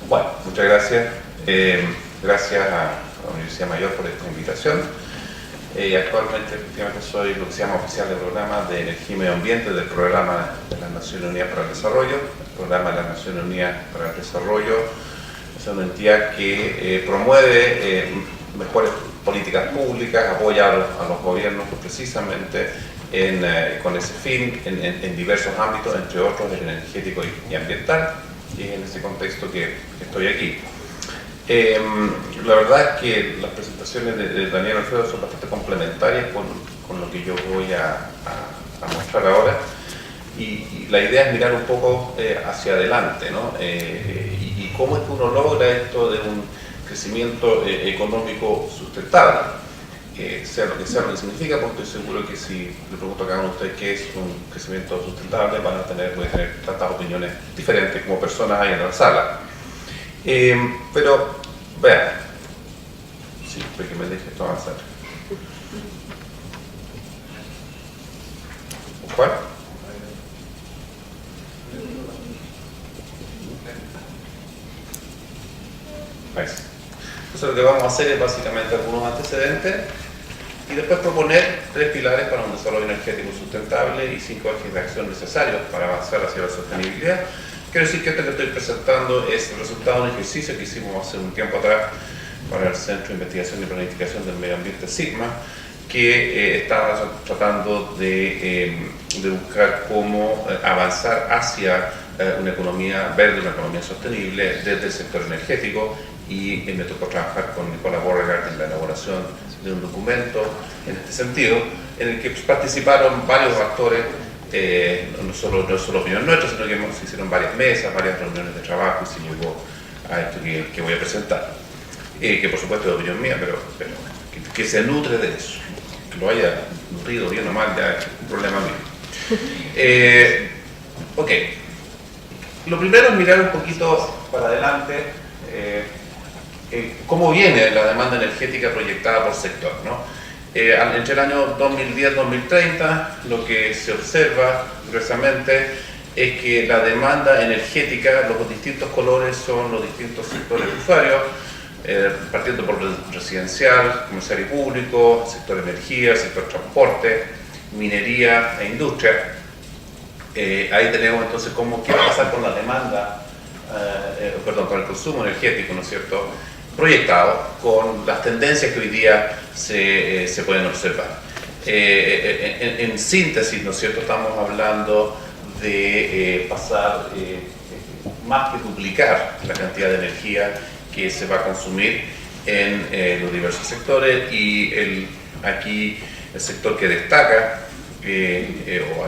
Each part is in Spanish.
Bueno, muchas gracias. Gracias a la Universidad Mayor por esta invitación. Actualmente, efectivamente, soy lo que se llama oficial de programa de energía y medio ambiente del Programa de las Naciones Unidas para el Desarrollo. El Programa de las Naciones Unidas para el Desarrollo es una entidad que promueve mejores políticas públicas, apoya a los gobiernos precisamente con ese fin en diversos ámbitos, entre otros el energético y ambiental, y es en ese contexto que estoy aquí. La verdad es que las presentaciones de Daniel Alfredo son bastante complementarias con lo que yo voy a mostrar ahora, y la idea es mirar un poco hacia adelante, ¿no? Y cómo es que uno logra esto de un crecimiento económico sustentable, sea lo que significa, porque estoy seguro que si le pregunto a cada uno de ustedes qué es un crecimiento sustentable, voy a tener tantas opiniones diferentes como personas hay en la sala. Pero, vean, sí, porque me deje esto avanzar. ¿Cuál? Entonces lo que vamos a hacer es básicamente algunos antecedentes y después proponer 3 pilares para un desarrollo energético sustentable y 5 ejes de acción necesarios para avanzar hacia la sostenibilidad. Quiero decir que esto que estoy presentando es el resultado de un ejercicio que hicimos hace un tiempo atrás para el Centro de Investigación y Planificación del Medio Ambiente SIGMA, que estaba tratando de buscar cómo avanzar hacia una economía verde, una economía sostenible desde el sector energético, y me tocó trabajar con Nicola Borregaard en la elaboración de un documento en este sentido, en el que participaron varios actores. No solo opinión nuestra, sino que se hicieron varias mesas, varias reuniones de trabajo, y se llegó a esto que voy a presentar, que por supuesto es opinión mía, pero que se nutre de eso. Que lo haya nutrido bien o mal ya es un problema mío. Ok, lo primero es mirar un poquito para adelante cómo viene la demanda energética proyectada por sector, ¿no? Entre el año 2010-2030, lo que se observa gruesamente es que la demanda energética, los distintos colores son los distintos sectores de usuarios, partiendo por residencial, comercial y público, sector energía, sector transporte, minería e industria. Ahí tenemos entonces qué va a pasar con la demanda, con el consumo energético, ¿no es cierto?, proyectado con las tendencias que hoy día se pueden observar. En síntesis, ¿no es cierto?, estamos hablando de pasar más que duplicar la cantidad de energía que se va a consumir en los diversos sectores, y aquí el sector que destaca, o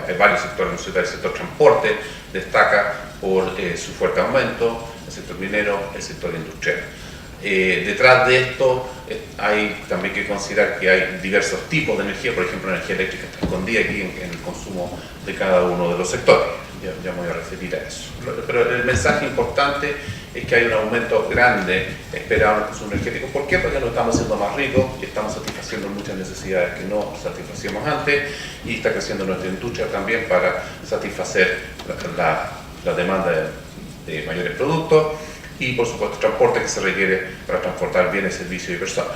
hay varios sectores, ¿no es cierto?, el sector transporte destaca por su fuerte aumento, el sector minero, el sector industrial. Detrás de esto hay también que considerar que hay diversos tipos de energía. Por ejemplo, la energía eléctrica está escondida aquí en el consumo de cada uno de los sectores. Ya me voy a referir a eso. Pero el mensaje importante es que hay un aumento grande esperado en el consumo energético. ¿Por qué? Porque nos estamos haciendo más ricos y estamos satisfaciendo muchas necesidades que no satisfacíamos antes, y está creciendo nuestra industria también para satisfacer la demanda de mayores productos, y por supuesto el transporte que se requiere para transportar bienes, servicios y personas.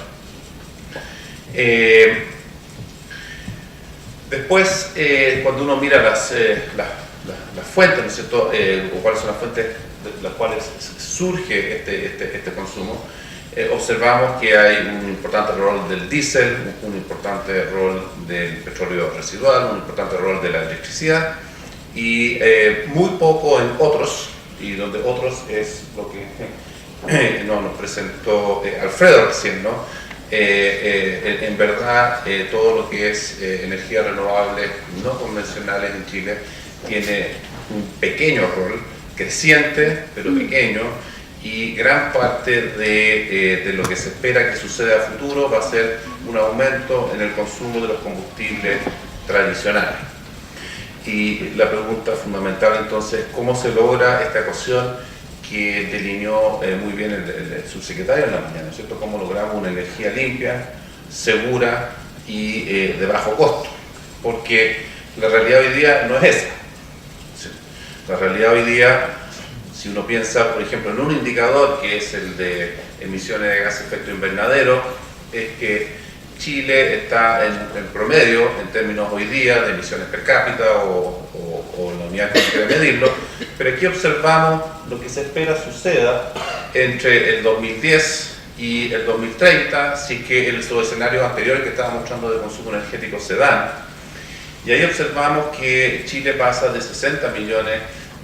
Después, cuando uno mira las fuentes, ¿no es cierto?, o cuáles son las fuentes de las cuales surge este consumo, observamos que hay un importante rol del diésel, un importante rol del petróleo residual, un importante rol de la electricidad, y muy poco en otros, y donde otros es lo que nos presentó Alfredo recién, ¿no? En verdad, todo lo que es energías renovables no convencionales en Chile tiene un pequeño rol, creciente, pero pequeño, y gran parte de lo que se espera que suceda a futuro va a ser un aumento en el consumo de los combustibles tradicionales. Y la pregunta fundamental entonces, ¿cómo se logra esta ecuación que delineó muy bien el subsecretario en la mañana, ¿no es cierto? ¿Cómo logramos una energía limpia, segura y de bajo costo? Porque la realidad hoy día no es esa. La realidad hoy día, Si uno piensa, por ejemplo, en un indicador que es el de emisiones de gases de efecto invernadero, es que Chile está en promedio, en términos hoy día de emisiones per cápita o la unidad que quiere medirlo, pero aquí observamos lo que se espera suceda entre el 2010 y el 2030, si que los escenarios anteriores que estaba mostrando de consumo energético se dan. Y ahí observamos que Chile pasa de 60 millones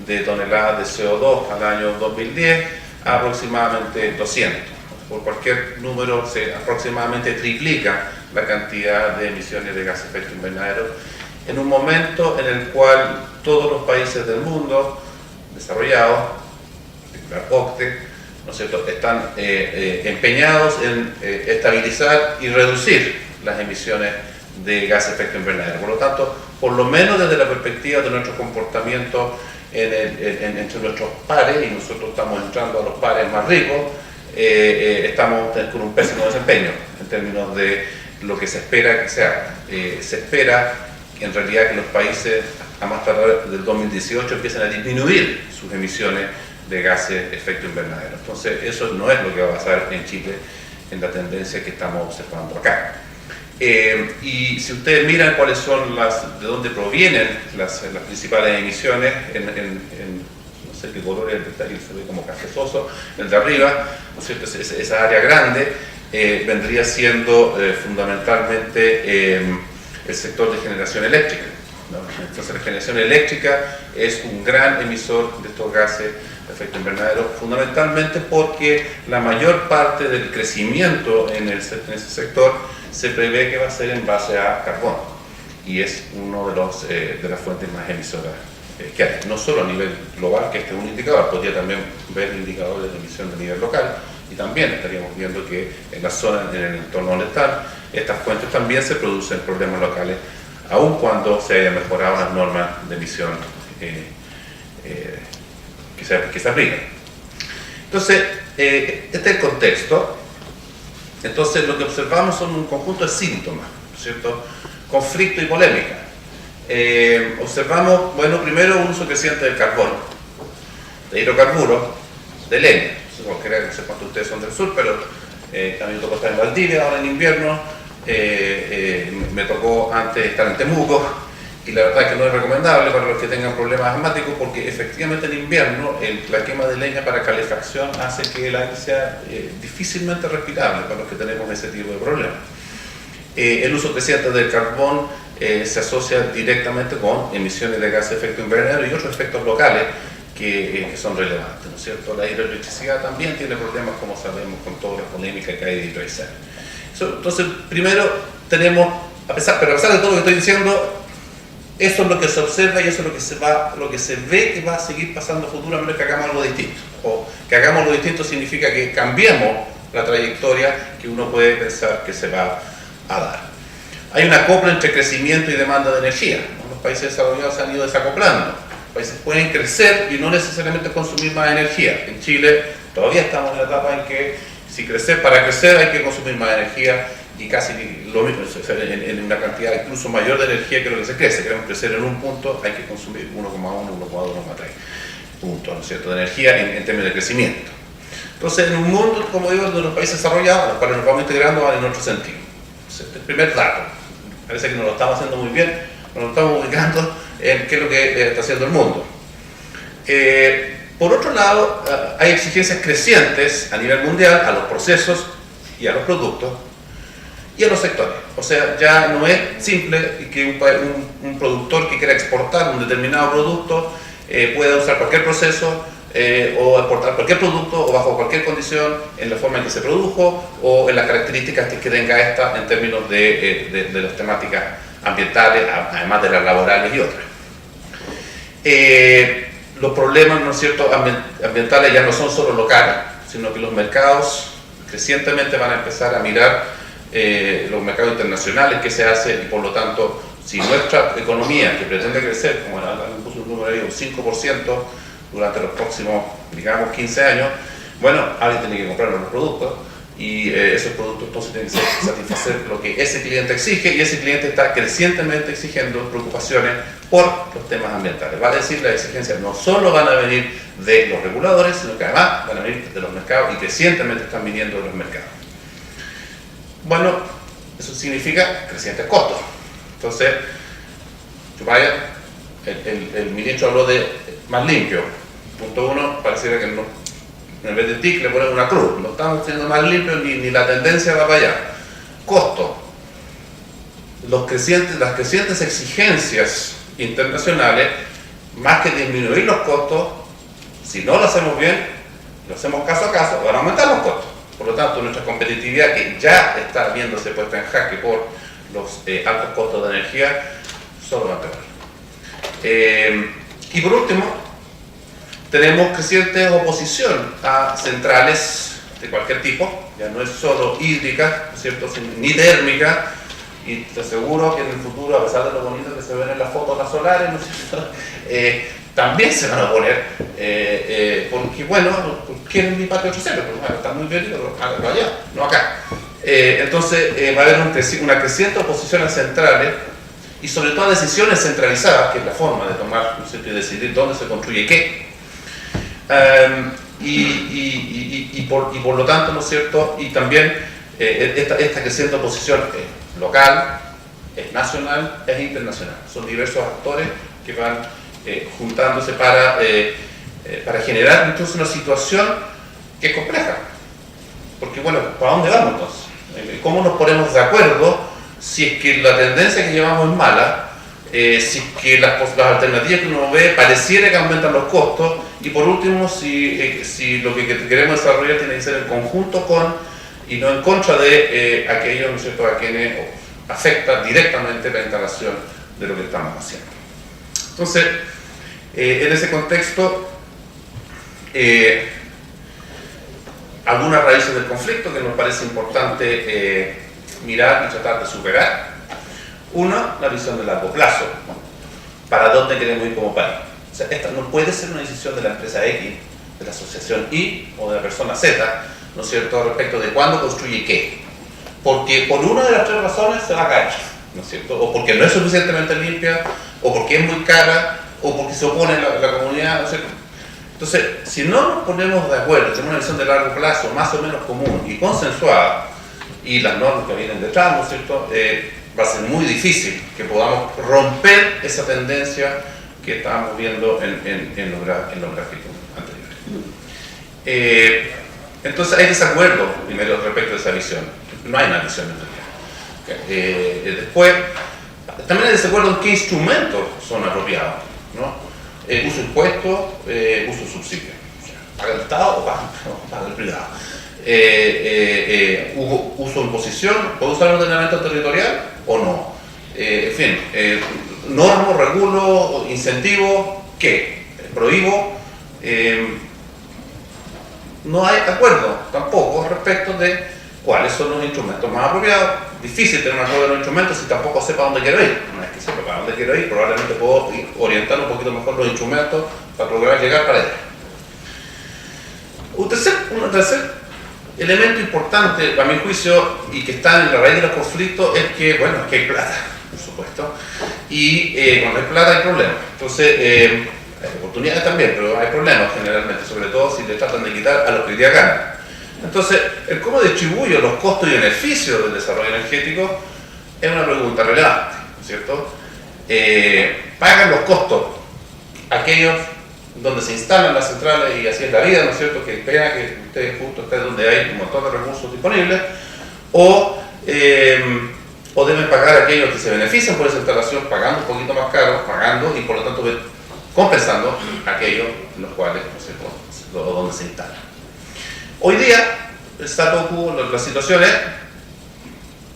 de toneladas de CO2 al año 2010 a aproximadamente 200. Por cualquier número se aproximadamente triplica la cantidad de emisiones de gases de efecto invernadero en un momento en el cual todos los países del mundo desarrollados, la OCDE, ¿no es cierto?, están empeñados en estabilizar y reducir las emisiones de gases de efecto invernadero. Por lo tanto, por lo menos desde la perspectiva de nuestro comportamiento entre nuestros pares, y nosotros estamos entrando a los pares más ricos, estamos con un pésimo desempeño en términos de lo que se espera que se haga. Se espera en realidad que los países a más tardar del 2018 empiecen a disminuir sus emisiones de gases de efecto invernadero. Entonces eso no es lo que va a pasar en Chile en la tendencia que estamos observando acá. Y si ustedes miran cuáles son de dónde provienen las principales emisiones, no sé qué color es el detalle, se ve como cafezoso, el de arriba, ¿no es cierto?, esa área grande vendría siendo fundamentalmente el sector de generación eléctrica, ¿no? Entonces la generación eléctrica es un gran emisor de estos gases de efecto invernadero, fundamentalmente porque la mayor parte del crecimiento en ese sector se prevé que va a ser en base a carbón, y es uno de las fuentes más emisoras que hay, no solo a nivel global, que este es un indicador, podría también ver indicadores de emisión de nivel local, y también estaríamos viendo que en la zona, en el entorno donde están, estas fuentes también se producen problemas locales, aun cuando se hayan mejorado las normas de emisión que se aplican. Entonces, este es el contexto. Entonces, lo que observamos son un conjunto de síntomas, ¿no es cierto?, conflicto y polémica. Observamos, bueno, primero un uso creciente del carbón, de hidrocarburos, de leña. No sé cuántos de ustedes son del sur, pero a mí me tocó estar en Valdivia ahora en invierno, me tocó antes estar en Temuco, y la verdad es que no es recomendable para los que tengan problemas asmáticos, porque efectivamente en invierno la quema de leña para calefacción hace que el aire sea difícilmente respirable para los que tenemos ese tipo de problemas. El uso creciente del carbón se asocia directamente con emisiones de gases de efecto invernadero y otros efectos locales que son relevantes, ¿no es cierto? La hidroelectricidad también tiene problemas, como sabemos, con toda la polémica que hay de hidroizar. Entonces, primero tenemos, pero a pesar de todo lo que estoy diciendo, eso es lo que se observa y eso es lo que se ve que va a seguir pasando futuramente, que hagamos algo distinto. O que hagamos algo distinto significa que cambiemos la trayectoria que uno puede pensar que se va a dar. Hay una acopla entre crecimiento y demanda de energía, ¿no? Los países desarrollados se han ido desacoplando. Los países pueden crecer y no necesariamente consumir más energía. En Chile todavía estamos en la etapa en que para crecer hay que consumir más energía, y casi lo mismo, en una cantidad incluso mayor de energía que lo que se crece. Queremos crecer en un punto, hay que consumir 1,1, 1,2, 1,3 puntos, ¿no es cierto?, de energía en términos de crecimiento. Entonces, en un mundo, como digo, de los países desarrollados, a los cuales nos vamos integrando, van en otro sentido. Entonces, el primer dato, parece que no lo estamos haciendo muy bien, nos lo estamos ubicando en qué es lo que está haciendo el mundo. Por otro lado, hay exigencias crecientes a nivel mundial a los procesos y a los productos y a los sectores. O sea, ya no es simple que un productor que quiera exportar un determinado producto pueda usar cualquier proceso o exportar cualquier producto o bajo cualquier condición en la forma en que se produjo o en las características que tenga esta en términos de las temáticas ambientales, además de las laborales y otras. Los problemas, ¿no es cierto?, ambientales ya no son solo locales, sino que los mercados crecientemente van a empezar a mirar los mercados internacionales que se hacen, y por lo tanto, si nuestra economía, que pretende crecer, como le puso un número ahí, un 5% durante los próximos, digamos, 15 años, bueno, alguien tiene que comprar los productos, y esos productos entonces tienen que satisfacer lo que ese cliente exige, y ese cliente está crecientemente exigiendo preocupaciones por los temas ambientales. Vale decir, las exigencias no solo van a venir de los reguladores, sino que además van a venir de los mercados, y crecientemente están viniendo de los mercados. Bueno, eso significa crecientes costos. Entonces, Chupaya, el ministro habló de más limpio. Punto uno, pareciera que no, en vez de tic le ponen una cruz. No estamos siendo más limpios, ni la tendencia va para allá. Costo. Las crecientes exigencias internacionales, más que disminuir los costos, si no lo hacemos bien, lo hacemos caso a caso, van a aumentar los costos. Por lo tanto, nuestra competitividad, que ya está viéndose puesta en jaque por los altos costos de energía, solo va a empeorar. Y por último, tenemos creciente oposición a centrales de cualquier tipo, ya no es solo hídrica, ¿no es cierto?, ni térmica, y te aseguro que en el futuro, a pesar de lo bonito que se ven en las fotos las solares, ¿no es cierto?, también se van a oponer, porque bueno, quieren mi patio trasero, pero bueno, está muy bien, pero háganlo allá, no acá. Entonces va a haber una creciente oposición a centrales, y sobre todo a decisiones centralizadas, que es la forma de tomar, ¿no es cierto?, y decidir dónde se construye qué. Y por lo tanto, ¿no es cierto?, y también esta creciente oposición es local, es nacional, es internacional. Son diversos actores que van juntándose para generar entonces una situación que es compleja. Porque bueno, ¿para dónde vamos entonces? ¿Cómo nos ponemos de acuerdo si es que la tendencia que llevamos es mala? Si es que las alternativas que uno ve pareciera que aumentan los costos, y por último, si lo que queremos desarrollar tiene que ser en conjunto con y no en contra de aquellos, ¿no es cierto?, a quienes afecta directamente la instalación de lo que estamos haciendo. Entonces, en ese contexto, algunas raíces del conflicto que nos parece importante mirar y tratar de superar. Una, la visión de largo plazo. ¿Para dónde queremos ir como país? O sea, esta no puede ser una decisión de la empresa X, de la asociación Y o de la persona Z, ¿no es cierto?, respecto de cuándo construye qué. Porque por una de las tres razones se va a caer, ¿no es cierto? O porque no es suficientemente limpia, o porque es muy cara, o porque se opone la comunidad, ¿no es cierto? Entonces, si no nos ponemos de acuerdo, tenemos una visión de largo plazo más o menos común y consensuada, y las normas que vienen detrás, ¿no es cierto?, va a ser muy difícil que podamos romper esa tendencia que estábamos viendo en los gráficos anteriores. Entonces hay desacuerdo primero respecto a esa visión. No hay una visión en realidad. Después, también hay desacuerdo en qué instrumentos son apropiados, ¿no? Uso impuesto, uso subsidio. O sea, ¿paga el Estado o paga el privado? Uso imposición, ¿puedo usar el ordenamiento territorial o no? En fin, normo, regulo, incentivo, ¿qué? Prohíbo. No hay acuerdo tampoco respecto de cuáles son los instrumentos más apropiados. Difícil tener un acuerdo de los instrumentos si tampoco sepa dónde quiero ir. Una vez que sepa para dónde quiero ir, probablemente puedo orientar un poquito mejor los instrumentos para lograr llegar para allá. Un tercer elemento importante, a mi juicio, y que está en la raíz de los conflictos, es que, bueno, que hay plata, por supuesto, y cuando hay plata hay problemas. Entonces, hay oportunidades también, pero hay problemas generalmente, sobre todo si le tratan de quitar a los que hoy día ganan. Entonces, el cómo distribuyo los costos y beneficios del desarrollo energético es una pregunta relevante, ¿no es cierto? Pagan los costos aquellos donde se instalan las centrales, y así es la vida, ¿no es cierto?, que espera que ustedes justo estén donde hay un montón de recursos disponibles, o deben pagar aquellos que se benefician por esa instalación pagando un poquito más caro, pagando y por lo tanto compensando aquellos en los cuales, ¿no es cierto?, donde se instalan. Hoy día, el status quo, la situación es,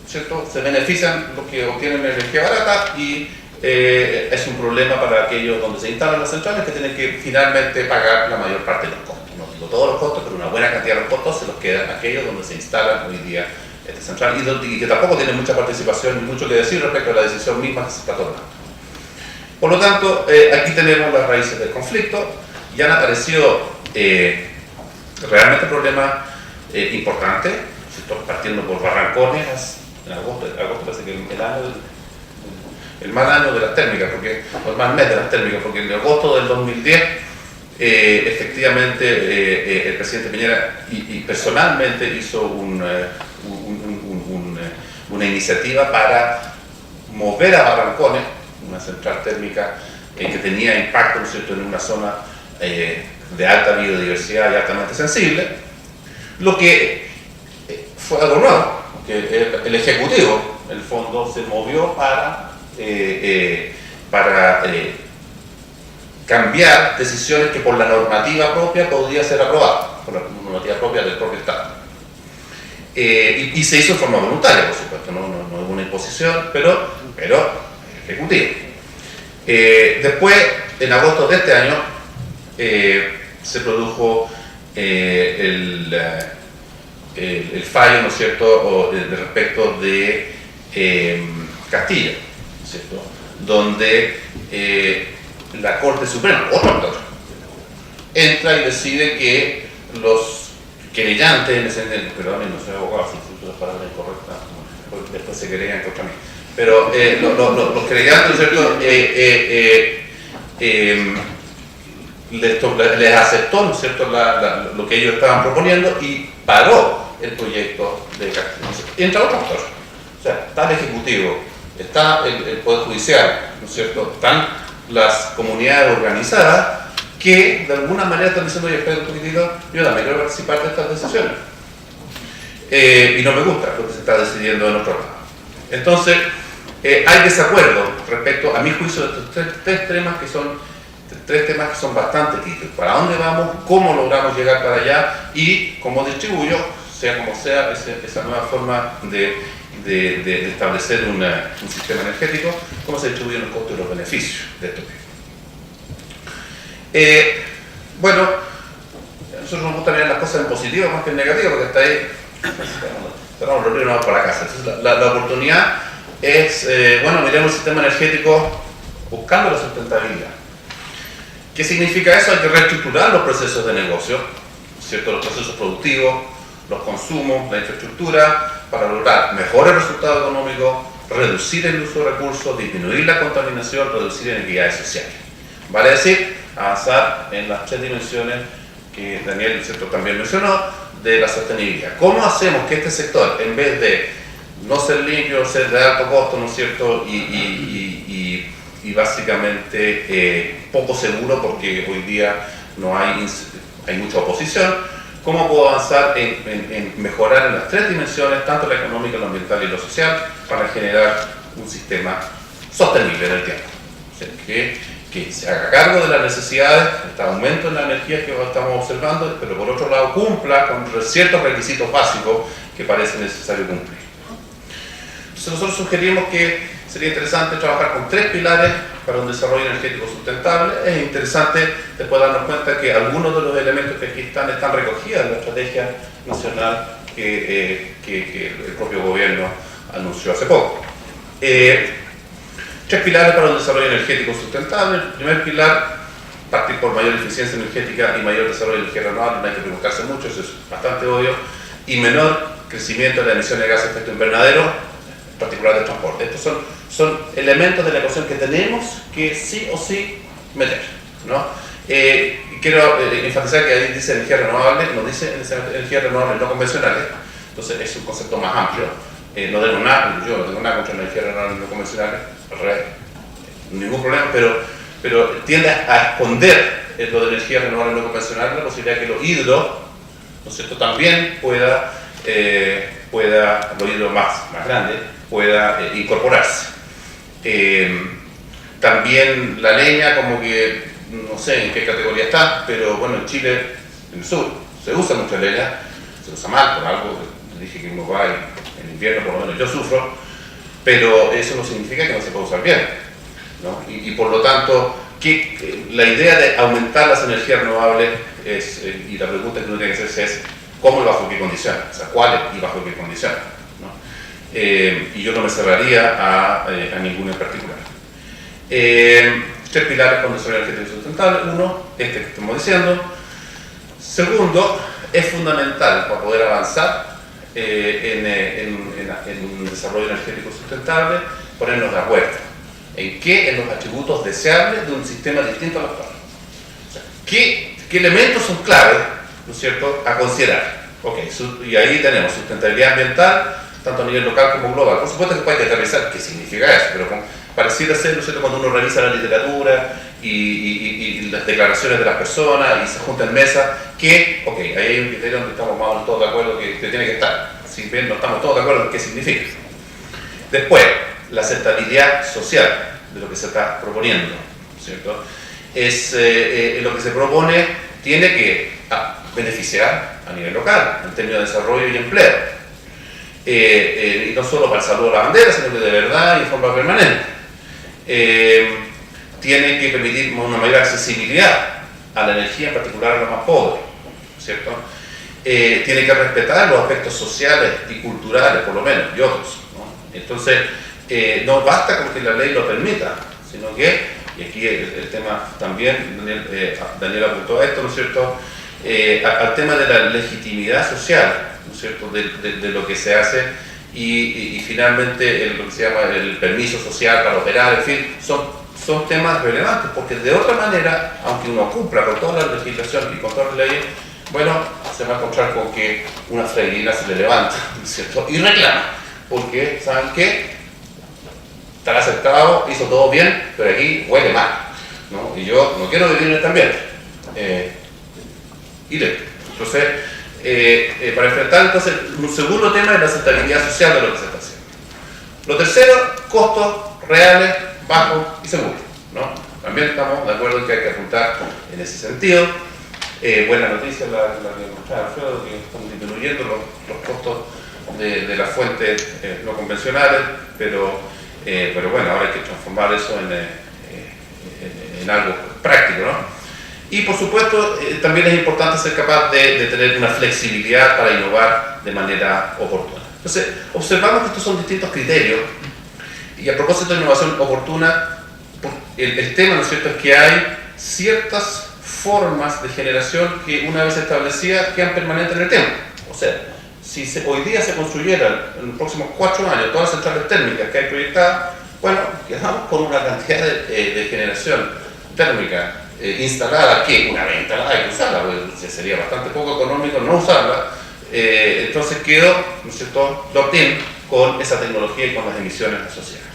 ¿cierto?, se benefician los que obtienen energía barata, y es un problema para aquellos donde se instalan las centrales, que tienen que finalmente pagar la mayor parte de los costos. No digo todos los costos, pero una buena cantidad de los costos se los quedan aquellos donde se instalan hoy día esta central, y que tampoco tienen mucha participación ni mucho que decir respecto a la decisión misma que se está tomando. Por lo tanto, aquí tenemos las raíces del conflicto. Ya han aparecido realmente problemas importantes, partiendo por Barrancones, en agosto parece que el mal año de las térmicas, o el mal mes de las térmicas, porque en agosto del 2010 efectivamente el presidente Piñera y personalmente hizo una iniciativa para mover a Barrancones, una central térmica que tenía impacto, ¿no es cierto?, en una zona de alta biodiversidad y altamente sensible, lo que fue algo nuevo, que el Ejecutivo, en el fondo, se movió para cambiar decisiones que por la normativa propia podía ser aprobadas, por la normativa propia del propio Estado. Y se hizo de forma voluntaria, por supuesto, no hubo una imposición, pero ejecutivo. Después, en agosto de este año, se produjo el fallo, ¿no es cierto?, respecto de Castilla, ¿no es cierto?, donde la Corte Suprema, otro actor, entra y decide que los querellantes, perdón, no soy abogado, si uso la palabra incorrecta, después se querellan contra mí, pero los querellantes, ¿no es cierto?, les aceptó, ¿no es cierto?, lo que ellos estaban proponiendo y paró el proyecto de Castilla. Entra otro actor, o sea, está el Ejecutivo, está el Poder Judicial, ¿no es cierto?, están las comunidades organizadas que de alguna manera están diciendo, oye, espera un poquitito, yo también quiero participar de estas decisiones. Y no me gusta lo que se está decidiendo en otro lado. Entonces, hay desacuerdo respecto, a mi juicio, de estos tres temas que son bastante críticos. ¿Para dónde vamos? ¿Cómo logramos llegar para allá? Y cómo distribuyo, sea como sea, esa nueva forma de establecer un sistema energético, cómo se distribuyen los costos y los beneficios de esto. Bueno, a nosotros nos gusta mirar las cosas en positivo más que en negativo, porque hasta ahí cerramos los ríos y nos vamos para la casa. Entonces, la oportunidad es, bueno, miremos el sistema energético buscando la sustentabilidad. ¿Qué significa eso? Hay que reestructurar los procesos de negocio, ¿cierto?, los procesos productivos, los consumos, la infraestructura, para lograr mejores resultados económicos, reducir el uso de recursos, disminuir la contaminación, reducir inequidades sociales. Vale decir, avanzar en las tres dimensiones que Daniel, ¿cierto?, también mencionó, de la sostenibilidad. ¿Cómo hacemos que este sector, en vez de no ser limpio, ser de alto costo, ¿no es cierto?, y básicamente poco seguro, porque hoy día no hay mucha oposición, cómo puedo avanzar en mejorar en las tres dimensiones, tanto la económica, la ambiental y la social, para generar un sistema sostenible en el tiempo? O sea, que se haga cargo de las necesidades, este aumento en la energía que estamos observando, pero por otro lado cumpla con ciertos requisitos básicos que parece necesario cumplir. Entonces nosotros sugerimos que sería interesante trabajar con tres pilares para un desarrollo energético sustentable. Es interesante después darnos cuenta que algunos de los elementos que aquí están recogidos en la estrategia nacional que el propio gobierno anunció hace poco. Tres pilares para un desarrollo energético sustentable. El primer pilar, partir por mayor eficiencia energética y mayor desarrollo de energía renovable, no hay que preguntarse mucho, eso es bastante obvio, y menor crecimiento de la emisión de gases de efecto invernadero, en particular del transporte. Estos son elementos de la ecuación que tenemos que sí o sí meter, ¿no? Quiero enfatizar que ahí dice energía renovable, no dice energía renovable no convencionales, entonces es un concepto más amplio. No tengo nada, yo no tengo nada contra la energía renovable no convencionales, ningún problema, pero tiende a esconder lo de energía renovable no convencional la posibilidad de que lo hidro, ¿no es cierto?, también pueda lo hidro más grande, pueda incorporarse. También la leña, como que no sé en qué categoría está, pero bueno, en Chile, en el sur, se usa mucha leña, se usa mal por algo, dije que uno va en invierno, por lo menos yo sufro, pero eso no significa que no se pueda usar bien, ¿no? Y por lo tanto, la idea de aumentar las energías renovables es, y la pregunta que uno tiene que hacerse es, ¿cómo y bajo qué condiciones? O sea, ¿cuáles y bajo qué condiciones? ¿No? Y yo no me cerraría a ninguna en particular. Tres pilares con desarrollo energético sustentable. Uno, este que estamos diciendo. Segundo, es fundamental para poder avanzar en un desarrollo energético sustentable, ponernos de acuerdo. ¿En qué? En los atributos deseables de un sistema distinto al actual. O sea, ¿qué elementos son claves, ¿no es cierto?, a considerar? Okay, y ahí tenemos sustentabilidad ambiental, tanto a nivel local como global. Por supuesto que hay que aterrizar qué significa eso, pero pareciera ser, ¿no es cierto?, cuando uno revisa la literatura y las declaraciones de las personas y se junta en mesa, que, ok, ahí hay un criterio donde estamos más o menos todos de acuerdo que tiene que estar, si bien no estamos todos de acuerdo en qué significa. Después, la aceptabilidad social de lo que se está proponiendo, ¿cierto? Es lo que se propone tiene que beneficiar a nivel local, en términos de desarrollo y empleo. Y no solo para el saludo a la bandera, sino que de verdad y en forma permanente. Tiene que permitir una mayor accesibilidad a la energía, en particular a los más pobres, ¿cierto? Tiene que respetar los aspectos sociales y culturales, por lo menos, y otros, ¿no? Entonces, no basta con que la ley lo permita, sino que, y aquí el tema también, Daniel apuntó a esto, ¿no es cierto?, al tema de la legitimidad social, ¿no es cierto?, de lo que se hace y finalmente lo que se llama el permiso social para operar, en fin, son temas relevantes, porque de otra manera, aunque uno cumpla con toda la legislación y con todas las leyes, bueno, se va a encontrar con que una freirina se le levanta, ¿no es cierto?, y reclama, porque, ¿saben qué?, está aceptado, hizo todo bien, pero aquí huele mal, ¿no? Y yo no quiero vivir en este ambiente. Entonces, para enfrentar entonces un segundo tema es la aceptabilidad social de lo que se está haciendo. Lo tercero, costos reales, bajos y seguros, ¿no? También estamos de acuerdo en que hay que apuntar en ese sentido. Buena noticia la que mostraba Alfredo, que estamos disminuyendo los costos de las fuentes no convencionales, pero bueno, ahora hay que transformar eso en algo práctico, ¿no? Y por supuesto, también es importante ser capaz de tener una flexibilidad para innovar de manera oportuna. Entonces, observamos que estos son distintos criterios, y a propósito de innovación oportuna, el tema, ¿no es cierto?, es que hay ciertas formas de generación que una vez establecidas quedan permanentes en el tiempo. O sea, si hoy día se construyeran en los próximos 4 años todas las centrales térmicas que hay proyectadas, bueno, quedamos con una cantidad de generación térmica instalada que una vez instalada hay que usarla, pues sería bastante poco económico no usarla, entonces quedó, ¿no es cierto?, locked-in con esa tecnología y con las emisiones asociadas.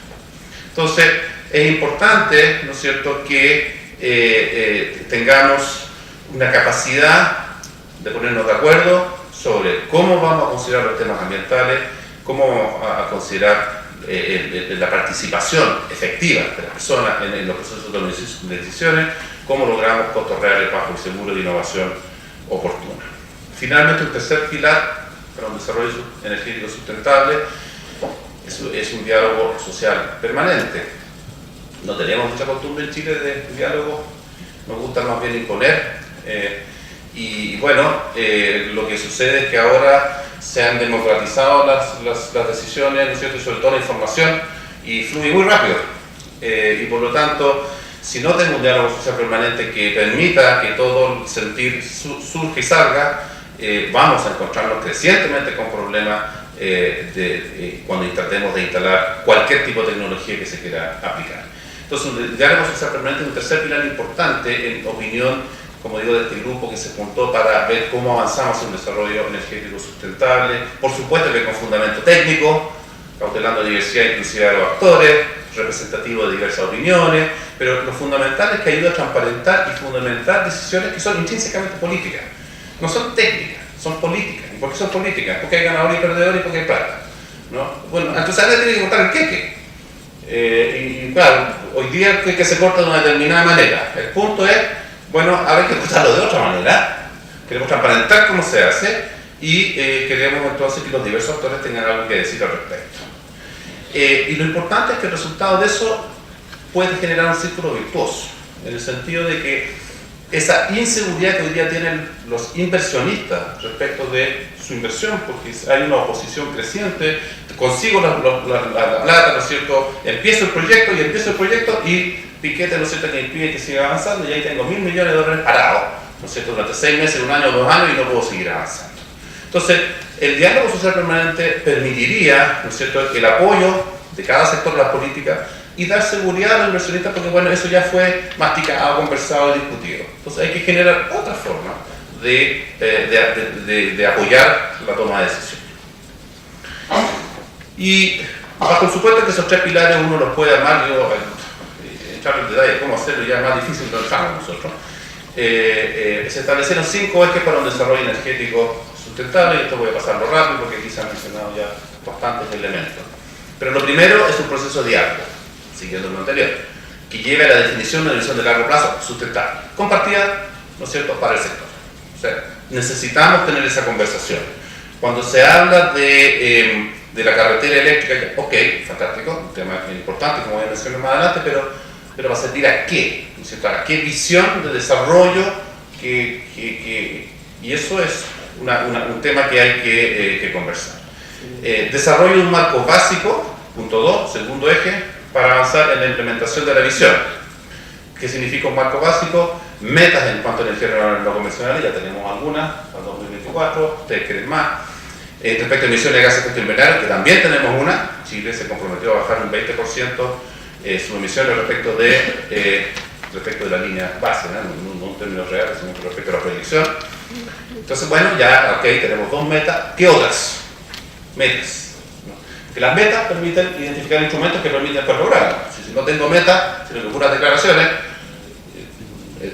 Entonces, es importante, ¿no es cierto?, que tengamos una capacidad de ponernos de acuerdo sobre cómo vamos a considerar los temas ambientales, cómo vamos a considerar la participación efectiva de las personas en los procesos de decisiones, cómo logramos costos reales, bajos y seguros de innovación oportuna. Finalmente, un tercer pilar para un desarrollo energético sustentable es un diálogo social permanente. No tenemos mucha costumbre en Chile de diálogo, nos gusta más bien imponer. Y bueno, lo que sucede es que ahora se han democratizado las decisiones, ¿no es cierto?, y sobre todo la información, y fluye muy rápido. Y por lo tanto, si no tengo un diálogo social permanente que permita que todo el sentir surja y salga, vamos a encontrarnos crecientemente con problemas cuando tratemos de instalar cualquier tipo de tecnología que se quiera aplicar. Entonces, el diálogo social permanente es un tercer pilar importante, en opinión, como digo, de este grupo que se juntó para ver cómo avanzamos en un desarrollo energético sustentable, por supuesto que con fundamento técnico, cautelando diversidad e inclusividad de los actores, representativo de diversas opiniones, pero lo fundamental es que ayuda a transparentar y fundamentar decisiones que son intrínsecamente políticas. No son técnicas, son políticas. ¿Y por qué son políticas? Porque hay ganadores y perdedores y porque hay plata, ¿no? Bueno, entonces ahora tiene que cortar el queque. Y claro, hoy día el queque se corta de una determinada manera. El punto es, bueno, ahora hay que cortarlo de otra manera. Queremos transparentar cómo se hace y queremos entonces que los diversos actores tengan algo que decir al respecto. Y lo importante es que el resultado de eso puede generar un círculo virtuoso, en el sentido de que esa inseguridad que hoy día tienen los inversionistas respecto de su inversión, porque hay una oposición creciente, consigo la plata, ¿no es cierto?, empiezo el proyecto y piquete, ¿no es cierto?, que impide que siga avanzando, y ahí tengo $1.000 millones parados, ¿no es cierto?, durante 6 meses, 1 año, 2 años, y no puedo seguir avanzando. Entonces, el diálogo social permanente permitiría, ¿no es cierto?, el apoyo de cada sector de la política y dar seguridad a los inversionistas, porque bueno, eso ya fue masticado, conversado y discutido. Entonces hay que generar otra forma de apoyar la toma de decisiones. Y bajo el supuesto que esos tres pilares uno los puede armar, yo entrar en detalle de cómo hacerlo ya es más difícil de lo que estamos nosotros. Se establecieron 5 ejes para un desarrollo energético sustentable, y esto voy a pasarlo rápido porque aquí se han mencionado ya bastantes elementos. Pero lo primero es un proceso de diálogo, siguiendo lo anterior, que lleve a la definición de una visión de largo plazo sustentable, compartida, ¿no es cierto?, para el sector. O sea, necesitamos tener esa conversación. Cuando se habla de la carretera eléctrica, ok, fantástico, un tema importante, como voy a mencionar más adelante, pero va a servir a qué, ¿no es cierto?, a qué visión de desarrollo, y eso es un tema que hay que conversar. Desarrollo de un marco básico, punto 2, segundo eje, para avanzar en la implementación de la visión. ¿Qué significa un marco básico? Metas en cuanto a energía renovable no convencional, ya tenemos algunas, para 2024, ustedes quieren más. Respecto a emisiones de gases de efecto invernadero, que también tenemos una, Chile se comprometió a bajar un 20% sus emisiones respecto de la línea base, no en términos reales, sino respecto a la proyección. Entonces, bueno, ya, ok, tenemos 2 metas. ¿Qué otras metas? Que las metas permiten identificar instrumentos que permiten después lograrlo. Si no tengo metas, sino que puras declaraciones,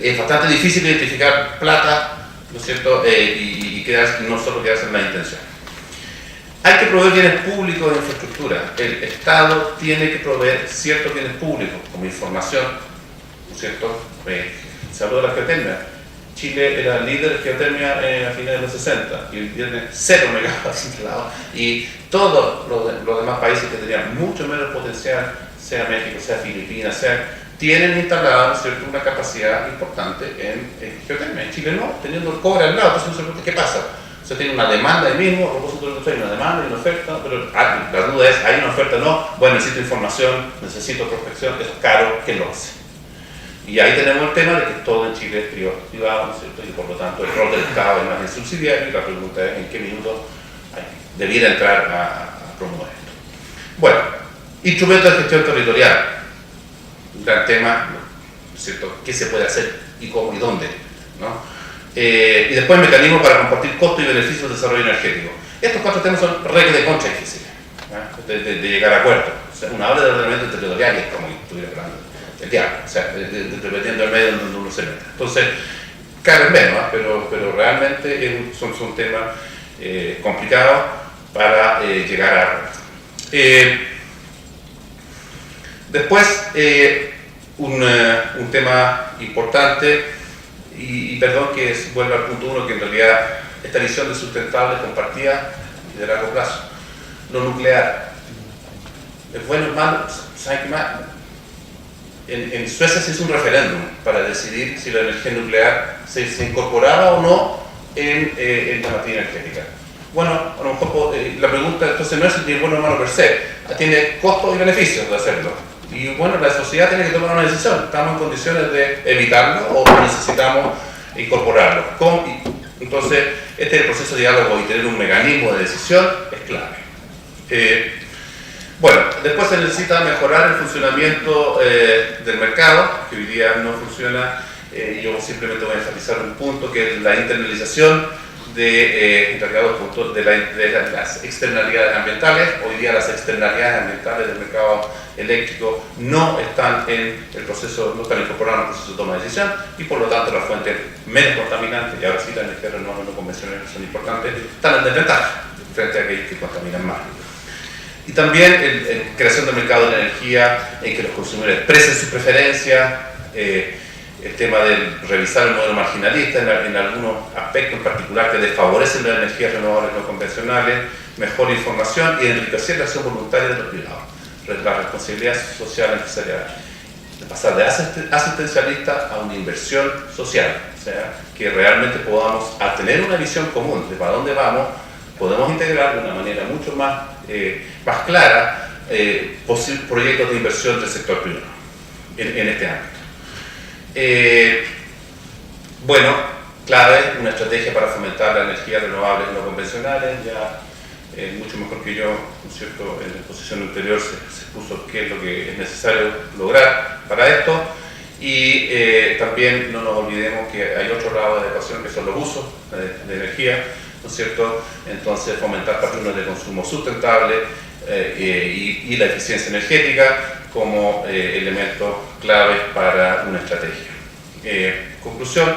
es bastante difícil identificar plata, ¿no es cierto?, y no solo quedarse en la intención. Hay que proveer bienes públicos de infraestructura. El Estado tiene que proveer ciertos bienes públicos, como información, ¿no es cierto? Se habló de la geotermia. Chile era líder de geotermia a finales de los 60 y tiene 0 megawatts instalados, y todos los demás países que tenían mucho menos potencial, sea México, sea Filipinas, tienen instalada, ¿no es cierto?, una capacidad importante en geotermia. En Chile no, teniendo el cobre al lado. Entonces, ¿qué pasa? O sea, tiene una demanda ahí mismo, a propósito de una demanda y una oferta, pero la duda es, ¿hay una oferta? No, bueno, necesito información, necesito prospección, es caro, ¿quién lo hace? Y ahí tenemos el tema de que todo en Chile es privado, ¿no es cierto?, y por lo tanto el rol del Estado es más bien subsidiario, y la pregunta es en qué minuto debiera entrar a promover esto. Bueno, instrumentos de gestión territorial, un gran tema, ¿no es cierto?, qué se puede hacer y cómo y dónde, ¿no? Y después mecanismos para compartir costos y beneficios del desarrollo energético. Estos 4 temas son reglas de concha difíciles, de llegar a acuerdos. O sea, una habla de ordenamiento territorial y es como si estuviera hablando del diablo, o sea, dependiendo del medio donde uno se meta. Entonces, caben menos, pero realmente son temas complicados para llegar a acuerdos. Después, un tema importante, y perdón que vuelva al punto 1, que en realidad esta visión de sustentable compartida y de largo plazo. Lo nuclear. ¿Es bueno o malo? ¿Saben qué más? En Suecia se hizo un referéndum para decidir si la energía nuclear se incorporaba o no en la materia energética. Bueno, a lo mejor la pregunta entonces no es si es bueno o malo per se, tiene costos y beneficios de hacerlo. Y bueno, la sociedad tiene que tomar una decisión. ¿Estamos en condiciones de evitarlo o necesitamos incorporarlo? Entonces, este es el proceso de diálogo, y tener un mecanismo de decisión es clave. Bueno, después se necesita mejorar el funcionamiento del mercado, que hoy día no funciona. Yo simplemente voy a enfatizar un punto, que es la internalización de las externalidades ambientales. Hoy día las externalidades ambientales del mercado eléctrico no están en el proceso, no están incorporadas en el proceso de toma de decisión, y por lo tanto las fuentes menos contaminantes, y ahora sí las energías renovables no convencionales son importantes, están en desventaja frente a aquellos que contaminan más. Y también en creación de mercado de energía, en que los consumidores expresen sus preferencias, el tema de revisar el modelo marginalista en algunos aspectos en particular que desfavorecen las energías renovables no convencionales, mejor información y enriquecer la acción voluntaria de los privados. La responsabilidad social empresarial, de pasar de asistencialista a una inversión social, o sea, que realmente podamos, al tener una visión común de para dónde vamos, podemos integrar de una manera mucho más clara proyectos de inversión del sector privado en este ámbito. Bueno, clave, una estrategia para fomentar las energías renovables no convencionales. Ya mucho mejor que yo, ¿no es cierto?, en la exposición anterior se expuso qué es lo que es necesario lograr para esto. Y también no nos olvidemos que hay otro lado de la ecuación que son los usos de energía, ¿no es cierto? Entonces fomentar patrones de consumo sustentable y la eficiencia energética como elementos claves para una estrategia. Conclusión,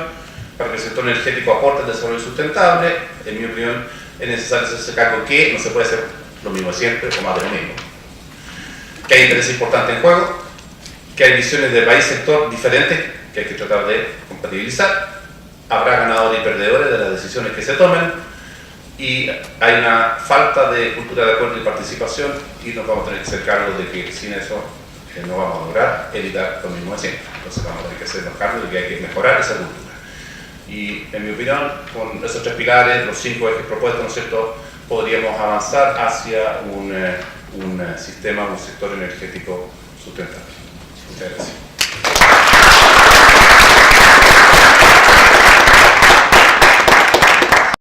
para que el sector energético aporte el desarrollo sustentable, en mi opinión, es necesario hacerse cargo que no se puede hacer lo mismo siempre o más de lo mismo. Que hay intereses importantes en juego, que hay visiones de país sector diferentes que hay que tratar de compatibilizar, habrá ganadores y perdedores de las decisiones que se tomen, y hay una falta de cultura de acuerdo y participación, y nos vamos a tener que hacer cargo de que sin eso no vamos a lograr evitar lo mismo de siempre. Entonces vamos a tener que hacernos cargo de que hay que mejorar esa cultura. Y en mi opinión, con esos 3 pilares, los 5 ejes propuestos, ¿no es cierto?, podríamos avanzar hacia un sistema, un sector energético sustentable. Muchas gracias.